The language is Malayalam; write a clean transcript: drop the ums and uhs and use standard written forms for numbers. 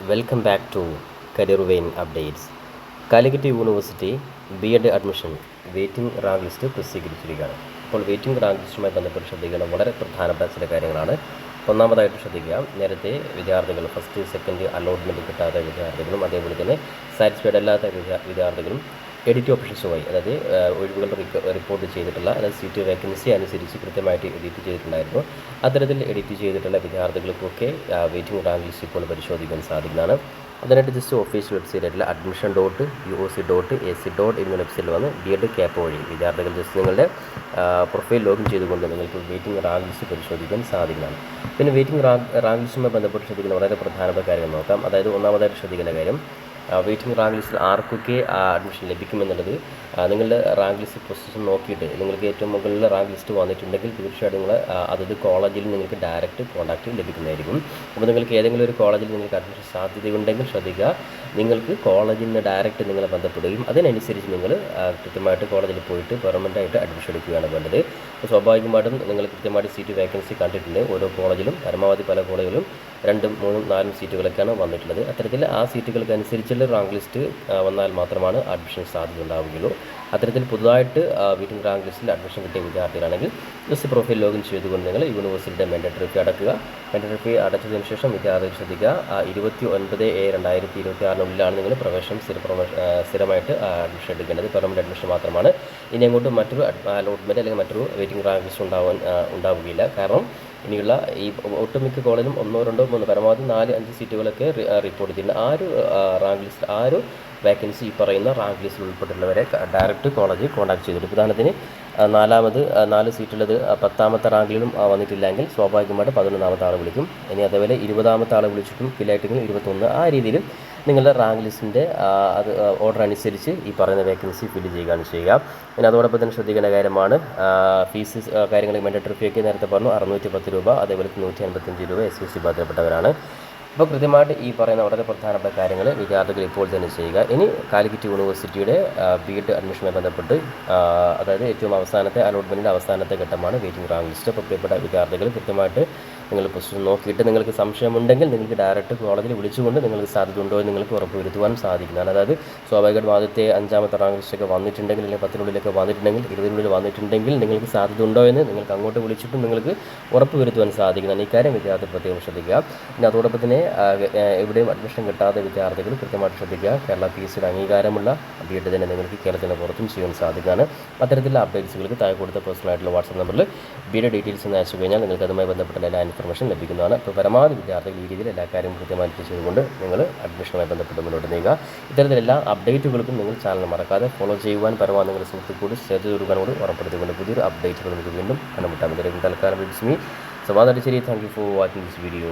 Welcome back to career vein updates. Calicut university BEd admission waiting rank list പ്രസിദ്ധീകരിച്ചിരിക്കുകയാണ്. അപ്പോൾ വെയിറ്റിംഗ് റാങ്ക് ലിസ്റ്റുമായി ബന്ധപ്പെട്ട് ശ്രദ്ധിക്കുന്ന വളരെ പ്രധാനപ്പെട്ട ചില കാര്യങ്ങളാണ്. ഒന്നാമതായിട്ട് ശ്രദ്ധിക്കുക, നേരത്തെ വിദ്യാർത്ഥികൾ ഫസ്റ്റ് സെക്കൻഡ് അലോട്ട്മെൻറ്റ് കിട്ടാത്ത വിദ്യാർത്ഥികളും അതേപോലെ തന്നെ സാറ്റിസ്ഫൈഡ് അല്ലാത്ത വിദ്യാർത്ഥികളും എഡിറ്റ് ഓപ്ഷൻസുമായി, അതായത് ഒഴിവുകൾ റിപ്പോർട്ട് ചെയ്തിട്ടുള്ള, അതായത് സീറ്റ് വേക്കൻസി അനുസരിച്ച് കൃത്യമായിട്ട് എഡിറ്റ് ചെയ്തിട്ടുണ്ടായിരുന്നു. അത്തരത്തിൽ എഡിറ്റ് ചെയ്തിട്ടുള്ള വിദ്യാർത്ഥികൾക്കൊക്കെ വെയിറ്റിംഗ് റാങ്ക് ലിസ്റ്റ് ഇപ്പോൾ പരിശോധിക്കാൻ സാധിക്കുന്നതാണ്. അതിനായിട്ട് ജസ്റ്റ് ഒഫീഷ്യൽ വെബ്സൈറ്റായിട്ടുള്ള admission.uoc.ac. എന്ന വെബ്സൈറ്റിൽ വന്ന് ബി.എഡ് ക്യാപ്പ് വഴി വിദ്യാർത്ഥികൾ ജസ്റ്റ് നിങ്ങളുടെ പ്രൊഫൈൽ ലോഗിൻ ചെയ്തുകൊണ്ട് നിങ്ങൾക്ക് വെയിറ്റിംഗ് റാങ്ക് ലിസ്റ്റ് പരിശോധിക്കാൻ സാധിക്കുന്നതാണ്. പിന്നെ വെയിറ്റിംഗ് റാങ്ക് ലിസ്റ്റുമായി ബന്ധപ്പെട്ട് ശ്രദ്ധിക്കുന്ന വളരെ പ്രധാനപ്പെട്ട കാര്യങ്ങൾ നോക്കാം. അതായത് ഒന്നാമതായിട്ട് ശ്രദ്ധിക്കേണ്ട കാര്യം, വെയിറ്റിംഗ് റാങ്ക് ലിസ്റ്റിൽ ആർക്കൊക്കെ അഡ്മിഷൻ ലഭിക്കുമെന്നുള്ളത് നിങ്ങളുടെ റാങ്ക് ലിസ്റ്റ് പൊസിഷൻ നോക്കിയിട്ട് നിങ്ങൾക്ക് ഏറ്റവും മുകളിൽ റാങ്ക് ലിസ്റ്റ് വന്നിട്ടുണ്ടെങ്കിൽ തീർച്ചയായിട്ടും നിങ്ങൾ അതത് കോളേജിൽ നിങ്ങൾക്ക് ഡയറക്റ്റ് കോൺടാക്റ്റ് ലഭിക്കുന്നതായിരിക്കും. അപ്പോൾ നിങ്ങൾക്ക് ഏതെങ്കിലും ഒരു കോളേജിൽ നിങ്ങൾക്ക് അഡ്മിഷൻ സാധ്യതയുണ്ടെങ്കിൽ ശ്രദ്ധിക്കുക, നിങ്ങൾക്ക് കോളേജിൽ നിന്ന് ഡയറക്റ്റ് നിങ്ങളെ ബന്ധപ്പെടുകയും അതിനനുസരിച്ച് നിങ്ങൾ കൃത്യമായിട്ട് കോളേജിൽ പോയിട്ട് പെർമനൻ്റായിട്ട് അഡ്മിഷൻ എടുക്കുകയാണ് വേണ്ടത്. അപ്പോൾ സ്വാഭാവികമായിട്ടും നിങ്ങൾ കൃത്യമായിട്ട് സീറ്റ് വേക്കൻസി കണ്ടിട്ടുണ്ട്. ഓരോ കോളേജിലും പരമാവധി പല കോളേജുകളും 2, 3, 4 സീറ്റുകളൊക്കെയാണ് വന്നിട്ടുള്ളത്. അത്തരത്തിൽ ആ സീറ്റുകൾക്ക് അനുസരിച്ചുള്ള റാങ്ക് ലിസ്റ്റ് വന്നാൽ മാത്രമാണ് അഡ്മിഷൻ സാധ്യത ഉണ്ടാവുകയുള്ളൂ. അത്തരത്തിൽ പുതുതായിട്ട് വെയിറ്റിംഗ് റാങ്ക് ലിസ്റ്റിൽ അഡ്മിഷൻ കിട്ടിയ വിദ്യാർത്ഥികളാണെങ്കിൽ ജസ്റ്റ് പ്രൊഫൈൽ ലോഗിൻ ചെയ്തുകൊണ്ട് നിങ്ങൾ യൂണിവേഴ്സിറ്റിയുടെ മാൻഡേറ്ററി ഫീ അടക്കുക. മാൻഡേറ്ററി അടച്ചതിന് ശേഷം വിദ്യാർത്ഥികൾ ശ്രദ്ധിക്കുക, 29/7/2026 നിങ്ങൾ പ്രവേശനം സ്ഥിരമായിട്ട് അഡ്മിഷൻ എടുക്കേണ്ടത്. പെർമനന്റ് അഡ്മിഷൻ മാത്രമാണ്. ഇനി അങ്ങോട്ട് മറ്റൊരു അലോട്ട്മെൻറ്റ് അല്ലെങ്കിൽ മറ്റൊരു വെയിറ്റിംഗ് റാങ്ക് ലിസ്റ്റ് ഉണ്ടാവുകയില്ല. കാരണം ഇനിയുള്ള ഈ ഒട്ടുമിക്ക കോളേജിലും 1, 2, 3 പരമാവധി 4, 5 സീറ്റുകളൊക്കെ റിപ്പോർട്ട് ചെയ്യുന്നുണ്ട്. ആ ഒരു റാങ്ക് ലിസ്റ്റ്, ആ ഒരു വേക്കൻസി ഈ പറയുന്ന റാങ്ക് ലിസ്റ്റിൽ ഉൾപ്പെട്ടിട്ടുള്ളവരെ ഡയറക്റ്റ് കോളേജ് കോൺടാക്ട് ചെയ്തിട്ട്, ഉദാഹരണത്തിന് 4 സീറ്റുള്ളത് 10ാമത്തെ റാങ്കിലും വന്നിട്ടില്ലെങ്കിൽ സ്വാഭാവികമായിട്ട് 11ാമത്തെ ആൾ വിളിക്കും. ഇനി അതേപോലെ 20ാമത്തെ ആൾ വിളിച്ചിട്ടും ഫില്ലായിട്ടെങ്കിൽ 21, ആ രീതിയിൽ നിങ്ങളുടെ റാങ്ക് ലിസ്റ്റിൻ്റെ അത് ഓർഡർ അനുസരിച്ച് ഈ പറയുന്ന വേക്കൻസി ഫില്ല് ചെയ്യുകയാണ് ചെയ്യുക. പിന്നെ അതോടൊപ്പം തന്നെ ശ്രദ്ധിക്കേണ്ട കാര്യമാണ്, ഫീസ് കാര്യങ്ങൾ മാൻഡേറ്ററി ഫീ ഒക്കെ നേരത്തെ പറഞ്ഞു 610 രൂപ, അതേപോലെ 155 രൂപ SUC ബാധ്യപ്പെട്ടവരാണ്. അപ്പോൾ കൃത്യമായിട്ട് ഈ പറയുന്ന വളരെ പ്രധാനപ്പെട്ട കാര്യങ്ങൾ വിദ്യാർത്ഥികൾ ഇപ്പോൾ തന്നെ ചെയ്യുക. ഇനി കാലിക്കറ്റ് യൂണിവേഴ്സിറ്റിയുടെ ബി.എഡ് അഡ്മിഷനുമായി ബന്ധപ്പെട്ട്, അതായത് ഏറ്റവും അവസാനത്തെ അലോട്ട്മെൻറ്റിൻ്റെ അവസാനത്തെ ഘട്ടമാണ് വെയിറ്റിംഗ് റാങ്ക് ലിസ്റ്റ്. അപ്പോൾ പ്രിയപ്പെട്ട വിദ്യാർത്ഥികൾ കൃത്യമായിട്ട് നിങ്ങൾ പൊസിഷൻ നോക്കിയിട്ട് നിങ്ങൾക്ക് സംശയമുണ്ടെങ്കിൽ നിങ്ങൾക്ക് ഡയറക്റ്റ് കോളേജിൽ വിളിച്ചുകൊണ്ട് നിങ്ങൾക്ക് സാധ്യത ഉണ്ടോ എന്ന് നിങ്ങൾക്ക് ഉറപ്പുവരുത്തുവാൻ സാധിക്കുന്നതാണ്. അതായത് സ്വാഭാവികമായിട്ടും ആദ്യത്തെ 5ാമത്തെ റാങ്ക് ലിസ്റ്റൊക്കെ വന്നിട്ടുണ്ടെങ്കിൽ, അല്ലെങ്കിൽ 10-നുള്ളിലൊക്കെ വന്നിട്ടുണ്ടെങ്കിൽ, 20-നുള്ളിൽ വന്നിട്ടുണ്ടെങ്കിൽ നിങ്ങൾക്ക് സാധ്യത ഉണ്ടോ എന്ന് നിങ്ങൾക്ക് അങ്ങോട്ട് വിളിച്ചിട്ടും നിങ്ങൾക്ക് ഉറപ്പുവരുത്തുവാൻ സാധിക്കുന്നതാണ്. ഇക്കാര്യം വിദ്യാർത്ഥി പ്രത്യേകം ശ്രദ്ധിക്കുക. പിന്നെ അതോടൊപ്പം തന്നെ എവിടെയും അഡ്മിഷൻ കിട്ടാത്ത വിദ്യാർത്ഥികൾ കൃത്യമായിട്ട് ശ്രദ്ധിക്കുക, കേരള PSCയുടെ അംഗീകാരമുള്ള ബി.എഡ് തന്നെ നിങ്ങൾക്ക് കേരളത്തിന് പുറത്തും ചെയ്യാൻ സാധിക്കുന്നതാണ്. അത്തരത്തിലുള്ള അപ്ഡേറ്റ്സുകൾക്ക് താഴെ കൊടുത്ത പേഴ്സണലായിട്ടുള്ള വാട്സാപ്പ് നമ്പറിൽ ബി.എഡ് ഡീറ്റെയിൽസ് എന്ന് അയച്ചു കഴിഞ്ഞാൽ നിങ്ങൾക്ക് അതുമായി ബന്ധപ്പെട്ട എല്ലാ ഇൻഫർമേഷൻ ലഭിക്കുന്നതാണ്. അപ്പോൾ പരമാവധി വിദ്യാർത്ഥികൾ ഈ രീതിയിൽ എല്ലാ കാര്യവും കൃത്യമായിട്ട് ചെയ്തുകൊണ്ട് നിങ്ങൾ അഡ്മിഷനുമായി ബന്ധപ്പെട്ട് മുന്നോട്ട് നീങ്ങുക. ഇത്തരത്തിലെല്ലാ അപ്ഡേറ്റുകൾക്കും നിങ്ങൾ ചാനൽ മറക്കാതെ ഫോളോ ചെയ്യുവാൻ, പരമാവധി നിങ്ങളുടെ സുഹൃത്തുക്കൾ കൂടി ഷെയർ ചെയ്ത് കൊടുക്കാനോട് ഉറപ്പെടുത്തിക്കൊണ്ട് പുതിയൊരു അപ്ഡേറ്റുകൾ നമുക്ക് വീണ്ടും കണ്ടുമുട്ടാം. ഇതിലേക്ക് തൽക്കാലം വിളിച്ച് മീ Sawad Adicheri. Thank you for watching this video.